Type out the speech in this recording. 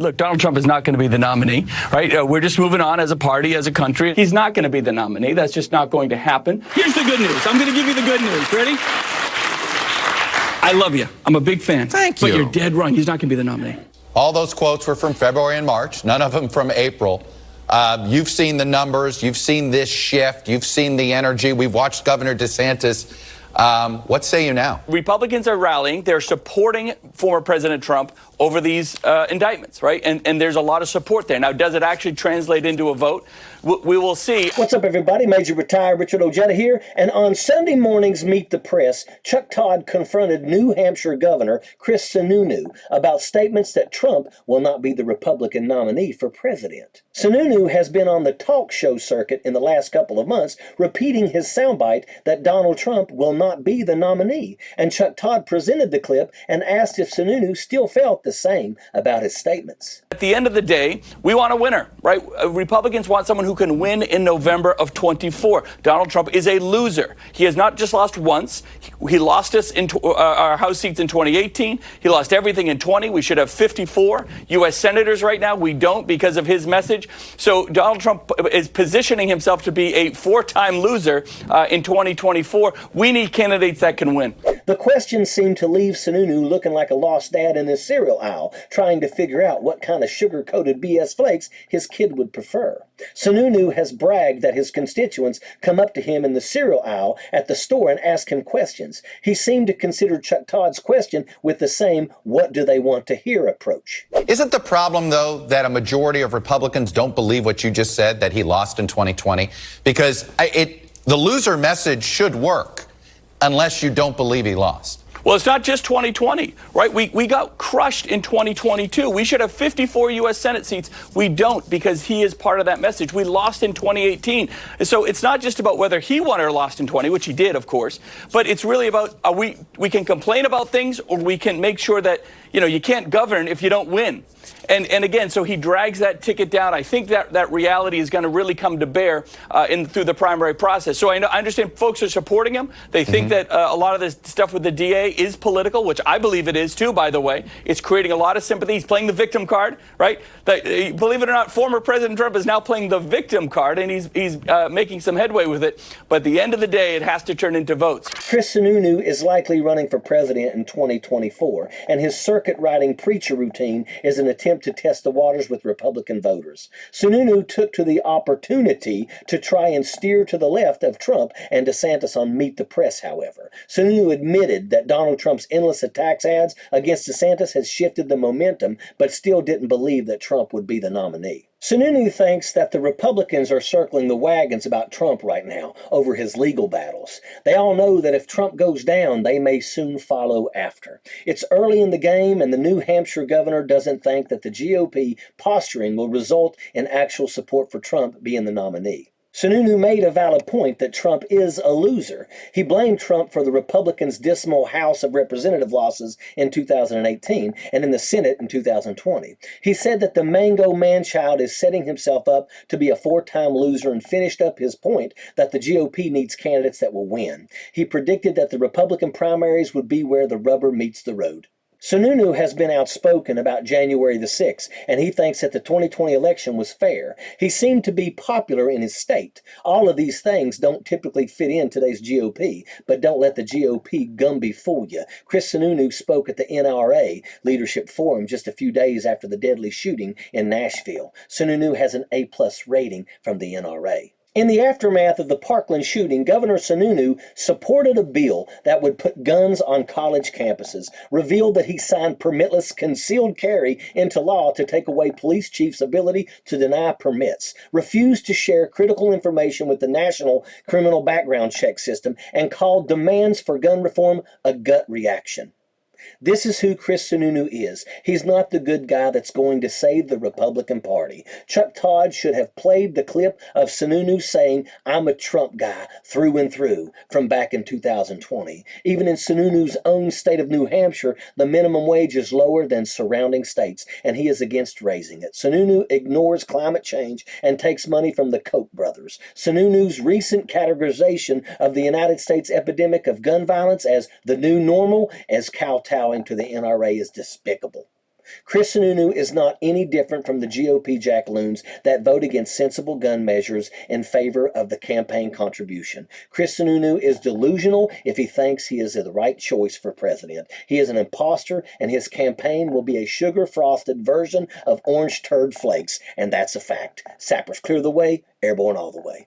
Look, Donald Trump is not going to be the nominee, right? We're just moving on as a party, as a country. He's not going to be the nominee. That's just not going to happen. Here's the good news. I'm going to give you the good news. Ready? I love you. I'm a big fan. Thank you. But you're dead wrong. He's not going to be the nominee. All those quotes were from February and March, none of them from April. You've seen the numbers. You've seen this shift. You've seen the energy. We've watched Governor DeSantis. What say you now? Republicans are rallying. They're supporting former President Trump over these indictments, right? And there's a lot of support there. Now, does it actually translate into a vote? We will see. What's up, everybody? Major retired Richard Ojeda here. And on Sunday morning's Meet the Press, Chuck Todd confronted New Hampshire Governor Chris Sununu about statements that Trump will not be the Republican nominee for president. Sununu has been on the talk show circuit in the last couple of months, repeating his soundbite that Donald Trump will not be the nominee. And Chuck Todd presented the clip and asked if Sununu still felt the same about his statements. At the end of the day, we want a winner, right? Republicans want someone who can win in November of 24. Donald Trump is a loser. He has not just lost once. He lost us in our House seats in 2018. He lost everything in 20. We should have 54 U.S. senators right now. We don't because of his message. So Donald Trump is positioning himself to be a four-time loser in 2024. We need candidates that can win. The question seemed to leave Sununu looking like a lost dad in his cereal aisle, trying to figure out what kind of sugar-coated BS flakes his kid would prefer. Sununu has bragged that his constituents come up to him in the cereal aisle at the store and ask him questions. He seemed to consider Chuck Todd's question with the same "what do they want to hear" approach. Isn't the problem, though, that a majority of Republicans don't believe what you just said, that he lost in 2020? Because the loser message should work unless you don't believe he lost. Well, it's not just 2020, right? We got crushed in 2022. We should have 54 U.S. Senate seats. We don't because he is part of that message. We lost in 2018. So it's not just about whether he won or lost in 20, which he did, of course, but it's really about we can complain about things or we can make sure that, you can't govern if you don't win. And again, so he drags that ticket down. I think that reality is going to really come to bear through the primary process. So I understand folks are supporting him. They think that a lot of this stuff with the DA is political, which I believe it is too, by the way. It's creating a lot of sympathy. He's playing the victim card, right? Believe it or not, former President Trump is now playing the victim card, and he's making some headway with it. But at the end of the day, it has to turn into votes. Chris Sununu is likely running for president in 2024, and his circuit-riding preacher routine is an attempt to test the waters with Republican voters. Sununu took to the opportunity to try and steer to the left of Trump and DeSantis on Meet the Press, however. Sununu admitted that Donald Trump's endless attacks ads against DeSantis has shifted the momentum, but still didn't believe that Trump would be the nominee. Sununu thinks that the Republicans are circling the wagons about Trump right now over his legal battles. They all know that if Trump goes down, they may soon follow after. It's early in the game, and the New Hampshire governor doesn't think that the GOP posturing will result in actual support for Trump being the nominee. Sununu made a valid point that Trump is a loser. He blamed Trump for the Republicans' dismal House of Representative losses in 2018 and in the Senate in 2020. He said that the Mango man-child is setting himself up to be a four-time loser and finished up his point that the GOP needs candidates that will win. He predicted that the Republican primaries would be where the rubber meets the road. Sununu has been outspoken about January the 6th, and he thinks that the 2020 election was fair. He seemed to be popular in his state. All of these things don't typically fit in today's GOP, but don't let the GOP Gumby fool you. Chris Sununu spoke at the NRA Leadership Forum just a few days after the deadly shooting in Nashville. Sununu has an A+ rating from the NRA. In the aftermath of the Parkland shooting, Governor Sununu supported a bill that would put guns on college campuses, revealed that he signed permitless concealed carry into law to take away police chiefs' ability to deny permits, refused to share critical information with the National Criminal Background Check System, and called demands for gun reform a gut reaction. This is who Chris Sununu is. He's not the good guy that's going to save the Republican Party. Chuck Todd should have played the clip of Sununu saying, "I'm a Trump guy through and through," from back in 2020. Even in Sununu's own state of New Hampshire, the minimum wage is lower than surrounding states, and he is against raising it. Sununu ignores climate change and takes money from the Koch brothers. Sununu's recent categorization of the United States epidemic of gun violence as the new normal, as kowtowing to the NRA, is despicable. Chris Sununu is not any different from the GOP jackaloons that vote against sensible gun measures in favor of the campaign contribution. Chris Sununu is delusional if he thinks he is the right choice for president. He is an imposter, and his campaign will be a sugar-frosted version of orange turd flakes, and that's a fact. Sappers clear the way, airborne all the way.